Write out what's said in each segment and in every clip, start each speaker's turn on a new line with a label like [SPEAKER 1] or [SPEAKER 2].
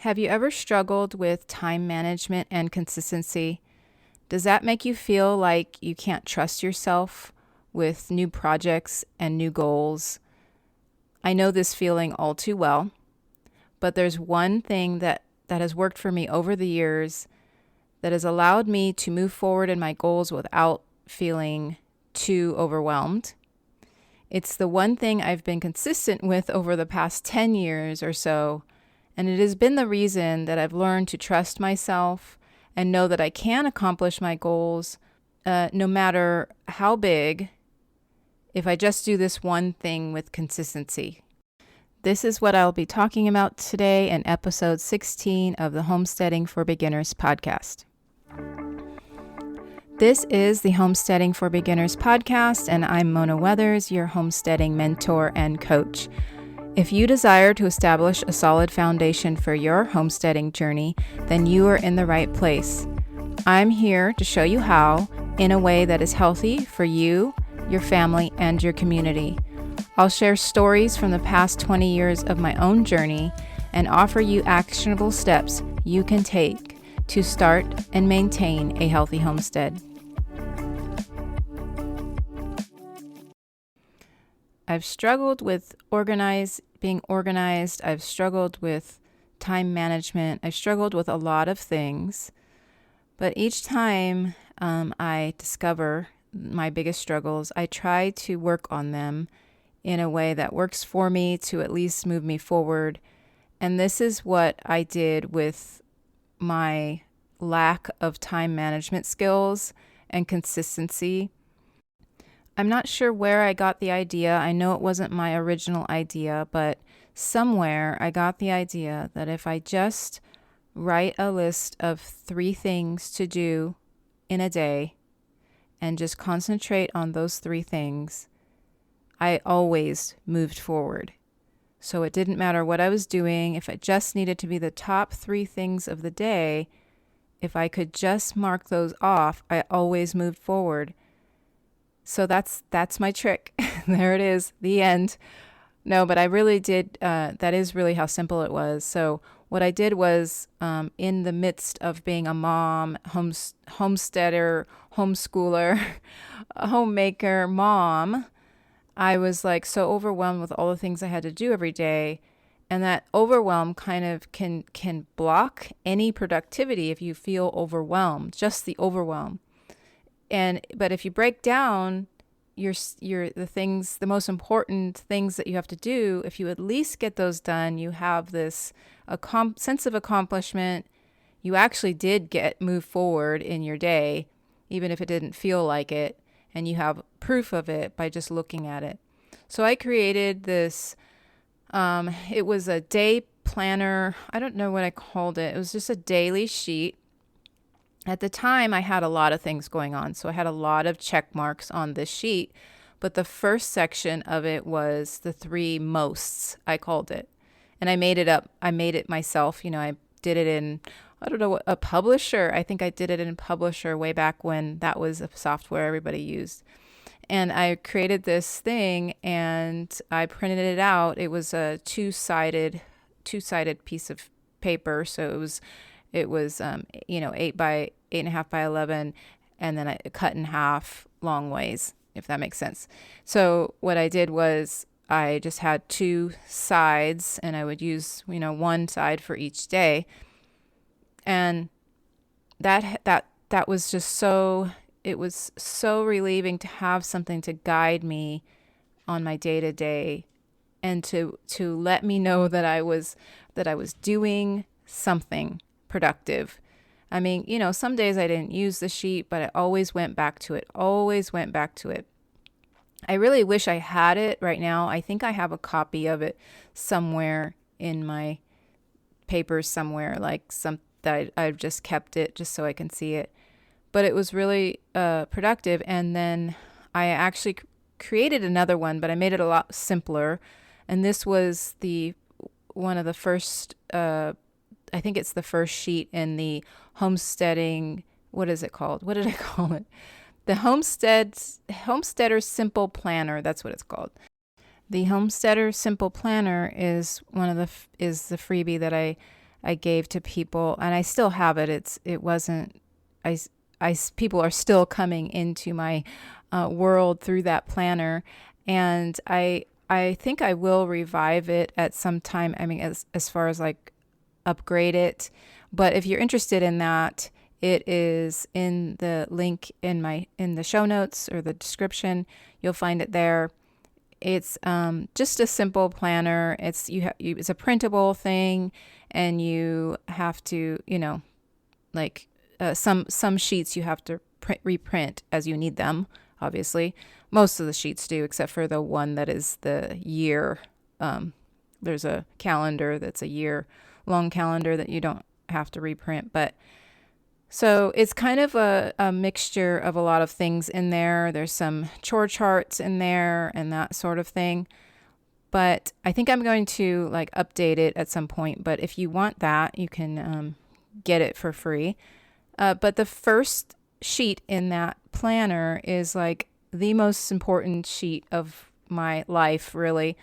[SPEAKER 1] Have you ever struggled with time management and consistency? Does that make you feel like you can't trust yourself with new projects and new goals? I know this feeling all too well, but there's one thing that has worked for me over the years that has allowed me to move forward in my goals without feeling too overwhelmed. It's the one thing I've been consistent with over the past 10 years or so, and it has been the reason that I've learned to trust myself and know that I can accomplish my goals no matter how big if I just do this one thing with consistency. This is what I'll be talking about today in episode 16 of the Homesteading for Beginners podcast. This is the Homesteading for Beginners podcast, and I'm Mona Weathers, your homesteading mentor and coach. If you desire to establish a solid foundation for your homesteading journey, then you are in the right place. I'm here to show you how in a way that is healthy for you, your family, and your community. I'll share stories from the past 20 years of my own journey and offer you actionable steps you can take to start and maintain a healthy homestead. I've struggled with being organized. I've struggled with time management. I've struggled with a lot of things. But each time I discover my biggest struggles, I try to work on them in a way that works for me to at least move me forward. And this is what I did with my lack of time management skills and consistency. I'm not sure where I got the idea. I know it wasn't my original idea, but somewhere I got the idea that if I just write a list of 3 things to do in a day and just concentrate on those 3 things, I always moved forward. So it didn't matter what I was doing. If it just needed to be the top 3 things of the day, if I could just mark those off, I always moved forward. So that's my trick. There it is, the end. No, but I really did, that is really how simple it was. So what I did was, in the midst of being a mom, homesteader, homeschooler, a homemaker, mom, I was like so overwhelmed with all the things I had to do every day. And that overwhelm kind of can block any productivity if you feel overwhelmed, just the overwhelm. But if you break down the most important things that you have to do, if you at least get those done, you have this sense of accomplishment. You actually did move forward in your day, even if it didn't feel like it, and you have proof of it by just looking at it. So I created this. It was a day planner. I don't know what I called it. It was just a daily sheet. At the time, I had a lot of things going on, so I had a lot of check marks on this sheet, but the first section of it was the 3 mosts, I called it. And I made it up. I made it myself. I did it in, I don't know, a Publisher. I think I did it in Publisher way back when that was a software everybody used. And I created this thing and I printed it out. It was a two-sided piece of paper, so it was 8 by 8.5 by 11, and then I cut in half long ways, if that makes sense. So what I did was I just had 2 sides, and I would use one side for each day, and that was just so. It was so relieving to have something to guide me on my day to day, and to let me know that I was doing something productive. I mean, some days I didn't use the sheet, but I always went back to it. I really wish I had it right now. I think I have a copy of it somewhere in my papers somewhere, like I've just kept it just so I can see it. But it was really productive. And then I actually created another one, but I made it a lot simpler. And this was one of the first, I think it's the first sheet in the homesteading. What is it called? What did I call it? The Homesteader Simple Planner. That's what it's called. The Homesteader Simple Planner is the freebie that I I gave to people, and I still have it. People are still coming into my world through that planner, and I think I will revive it at some time. I mean, as far as like upgrade it. But if you're interested in that, it is in the link in the show notes or the description. You'll find it there. It's just a simple planner. It's it's a printable thing, and you have to, like some sheets you have to reprint as you need them. Obviously, most of the sheets do, except for the one that is the year. There's a calendar that's a year long calendar that you don't have to reprint, but. So it's kind of a mixture of a lot of things in there. There's some chore charts in there and that sort of thing. But I think I'm going to like update it at some point. But if you want that, you can get it for free. But the first sheet in that planner is like the most important sheet of my life, really.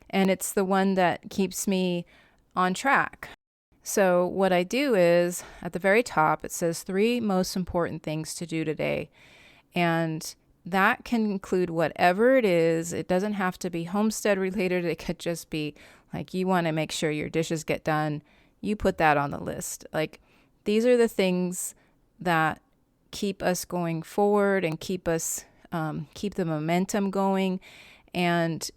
[SPEAKER 1] And it's the one that keeps me on track. So what I do is at the very top, it says 3 most important things to do today. And that can include whatever it is. It doesn't have to be homestead related. It could just be like you want to make sure your dishes get done. You put that on the list. Like these are the things that keep us going forward and keep the momentum going. And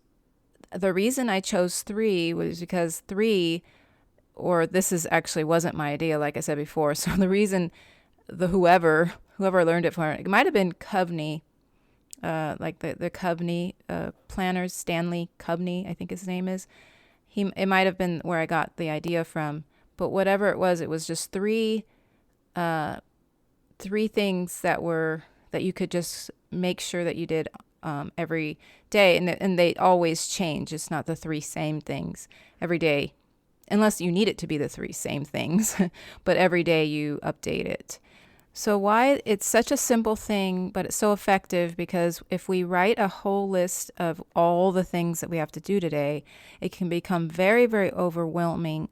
[SPEAKER 1] the reason I chose 3 was because 3, or this is actually wasn't my idea, like I said before. So the reason whoever learned it for it might have been Coveney, like the Coveney planners, Stanley Coveney, I think his name is. It might have been where I got the idea from. But whatever it was just 3 things that you could just make sure that you did every day, and they always change. It's not the 3 same things every day. Unless you need it to be the 3 same things, but every day you update it. So why it's such a simple thing, but it's so effective, because if we write a whole list of all the things that we have to do today, it can become very, very overwhelming,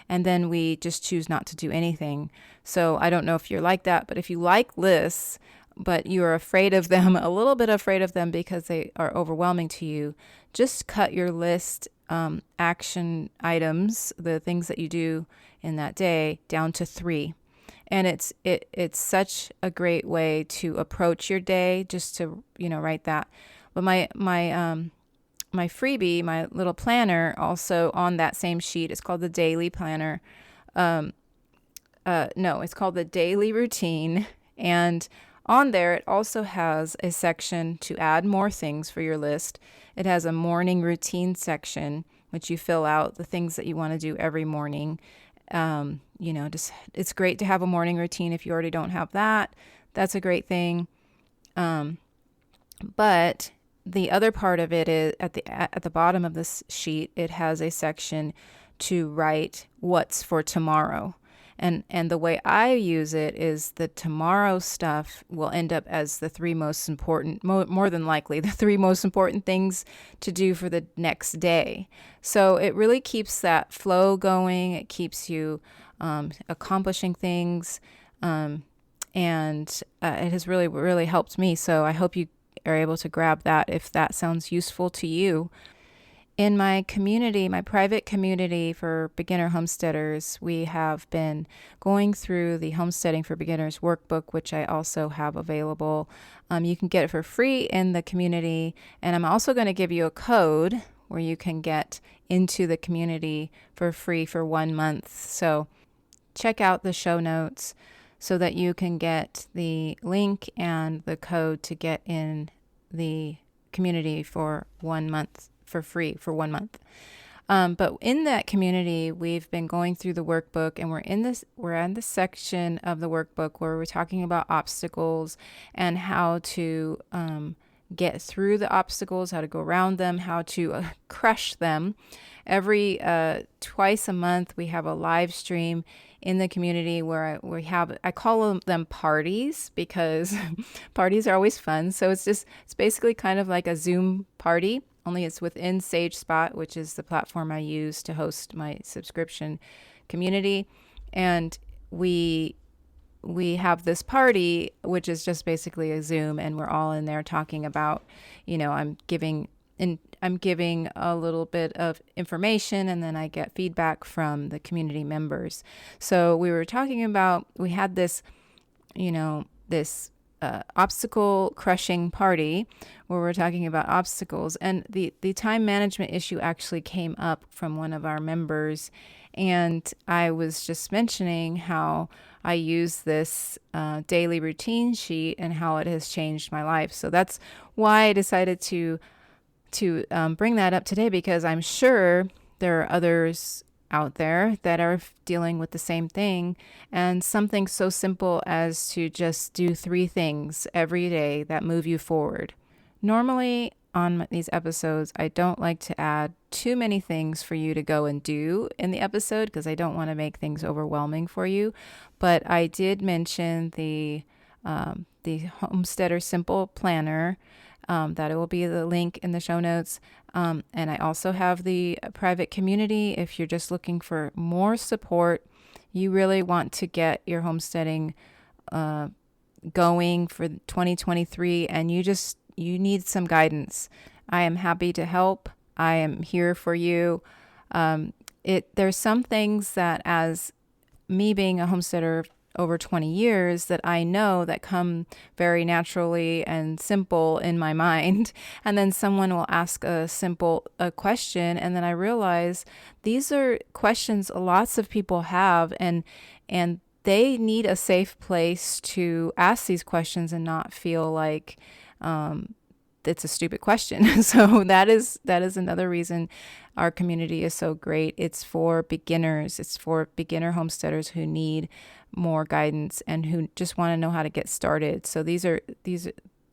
[SPEAKER 1] and then we just choose not to do anything. So I don't know if you're like that, but if you like lists, but you're afraid of them, a little bit afraid of them because they are overwhelming to you, just cut your list action items, the things that you do in that day, down to 3. And it's such a great way to approach your day, just to write that. But my freebie, my little planner, also on that same sheet, it's called the daily planner. No, it's called the daily routine. And on there, it also has a section to add more things for your list. It has a morning routine section, which you fill out the things that you want to do every morning. It's great to have a morning routine. If you already don't have that, that's a great thing. But the other part of it is at the bottom of this sheet, it has a section to write what's for tomorrow. And the way I use it is the tomorrow stuff will end up as the 3 most important, more than likely, the 3 most important things to do for the next day. So it really keeps that flow going. It keeps you accomplishing things. And it has really, really helped me. So I hope you are able to grab that if that sounds useful to you. In my community, my private community for beginner homesteaders, we have been going through the Homesteading for Beginners workbook, which I also have available. You can get it for free in the community, and I'm also going to give you a code where you can get into the community for free for 1 month. So check out the show notes so that you can get the link and the code to get in the community for 1 month. For free for 1 month. But in that community, we've been going through the workbook, and we're in the section of the workbook where we're talking about obstacles and how to get through the obstacles, how to go around them, how to crush them. Every twice a month, we have a live stream in the community where I call them parties, because parties are always fun. So it's basically kind of like a Zoom party only it's within SageSpot, which is the platform I use to host my subscription community. And we have this party, which is just basically a Zoom, and we're all in there talking about, I'm giving a little bit of information, and then I get feedback from the community members. So we were talking about, we had this, this obstacle crushing party where we're talking about obstacles, and the time management issue actually came up from one of our members. And I was just mentioning how I use this daily routine sheet and how it has changed my life. So that's why I decided to bring that up today, because I'm sure there are others out there that are dealing with the same thing. And something so simple as to just do 3 things every day that move you forward. Normally on these episodes, I don't like to add too many things for you to go and do in the episode, because I don't want to make things overwhelming for you. But I did mention the Homesteader Simple Planner, that it will be the link in the show notes. And I also have the private community. If you're just looking for more support, you really want to get your homesteading going for 2023, and you need some guidance. I am happy to help. I am here for you. There's some things that, as me being a homesteader over 20 years, that I know that come very naturally and simple in my mind. And then someone will ask a question, and then I realize these are questions lots of people have, and they need a safe place to ask these questions and not feel like it's a stupid question. So that is another reason our community is so great. It's for beginners. It's for beginner homesteaders who need more guidance and who just want to know how to get started. So these are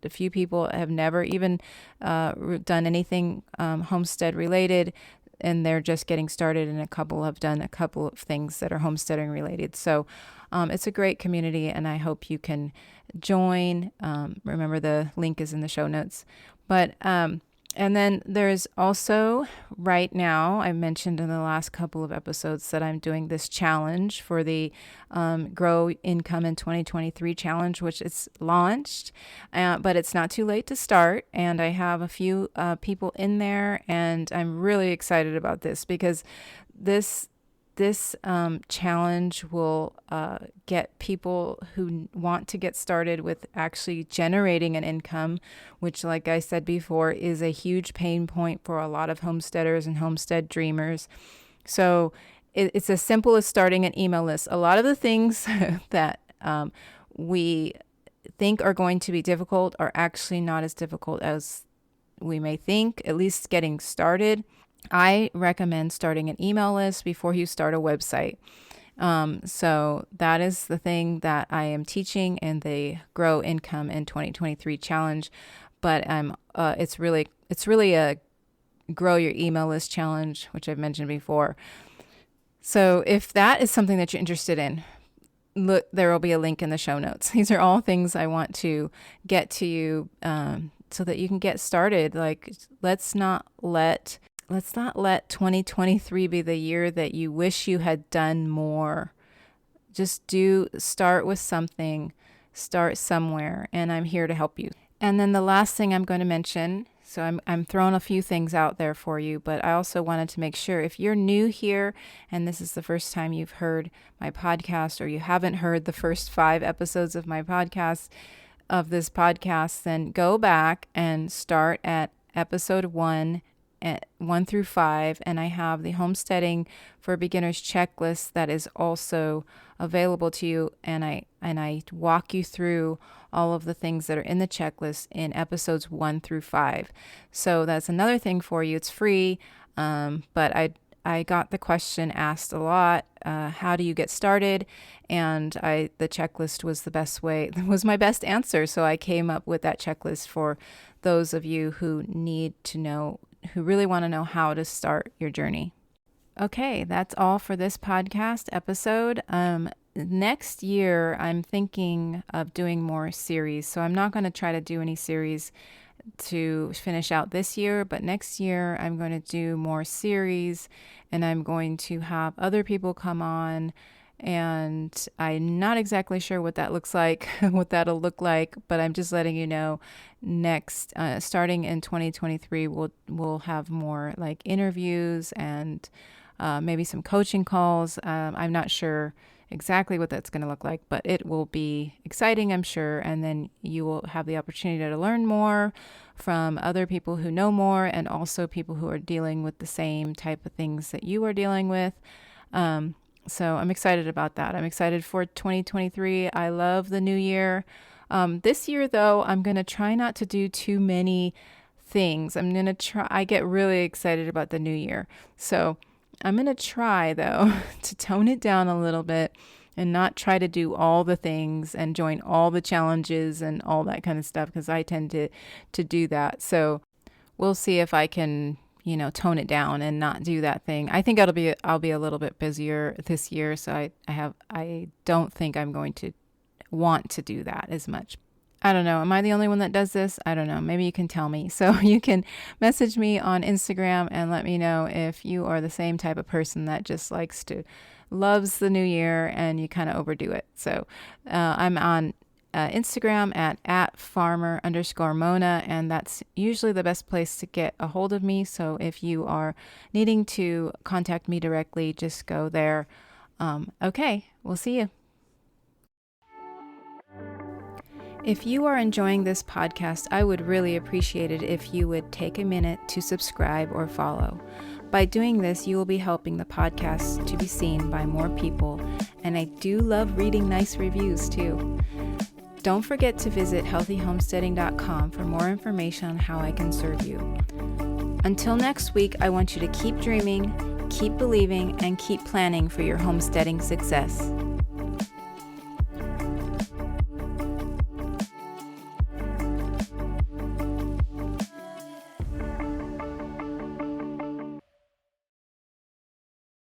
[SPEAKER 1] a few people have never even done anything homestead related, and they're just getting started, and a couple have done a couple of things that are homesteading related. So it's a great community, and I hope you can join. Remember, the link is in the show notes. But and then there's also, right now, I mentioned in the last couple of episodes that I'm doing this challenge for the Grow Income in 2023 challenge, which is launched, but it's not too late to start. And I have a few people in there, and I'm really excited about this, because this challenge will get people who want to get started with actually generating an income, which, like I said before, is a huge pain point for a lot of homesteaders and homestead dreamers. So it's as simple as starting an email list. A lot of the things that we think are going to be difficult are actually not as difficult as we may think, at least getting started. I recommend starting an email list before you start a website. So that is the thing that I am teaching in the Grow Income in 2023 challenge. But it's really a grow your email list challenge, which I've mentioned before. So if that is something that you're interested in, look, there will be a link in the show notes. These are all things I want to get to you so that you can get started. Like, let's not let 2023 be the year that you wish you had done more. Just start with something, start somewhere, and I'm here to help you. And then the last thing I'm going to mention, so I'm throwing a few things out there for you, but I also wanted to make sure, if you're new here and this is the first time you've heard my podcast, or you haven't heard the first 5 episodes of this podcast, then go back and start at episode 1 through 5, and I have the Homesteading for Beginners checklist that is also available to you, and I walk you through all of the things that are in the checklist in episodes 1 through 5. So that's another thing for you. It's free, but I got the question asked a lot, how do you get started? And the checklist was my best answer. So I came up with that checklist for those of you who really want to know how to start your journey. Okay, that's all for this podcast episode. Next year, I'm thinking of doing more series. So I'm not going to try to do any series to finish out this year, but next year I'm going to do more series, and I'm going to have other people come on, and I'm not exactly sure what that looks like, what that'll look like, but I'm just letting you know next, starting in 2023, we'll have more like interviews and maybe some coaching calls. I'm not sure exactly what that's going to look like, but it will be exciting, I'm sure. And then you will have the opportunity to learn more from other people who know more, and also people who are dealing with the same type of things that you are dealing with. So I'm excited about that. I'm excited for 2023. I love the new year. This year, though, I'm going to try not to do too many things. I get really excited about the new year. So I'm going to try, though, to tone it down a little bit and not try to do all the things and join all the challenges and all that kind of stuff, because I tend to do that. So we'll see if I can, tone it down and not do that thing. I think I'll be a little bit busier this year, so I don't think I'm going to want to do that as much. I don't know. Am I the only one that does this? I don't know. Maybe you can tell me. So you can message me on Instagram and let me know if you are the same type of person that just loves the new year and you kind of overdo it. So I'm on Instagram at farmer_Mona, and that's usually the best place to get a hold of me. So if you are needing to contact me directly, just go there. Okay, we'll see you. If you are enjoying this podcast, I would really appreciate it if you would take a minute to subscribe or follow. By doing this, you will be helping the podcast to be seen by more people, and I do love reading nice reviews too. Don't forget to visit healthyhomesteading.com for more information on how I can serve you. Until next week, I want you to keep dreaming, keep believing, and keep planning for your homesteading success.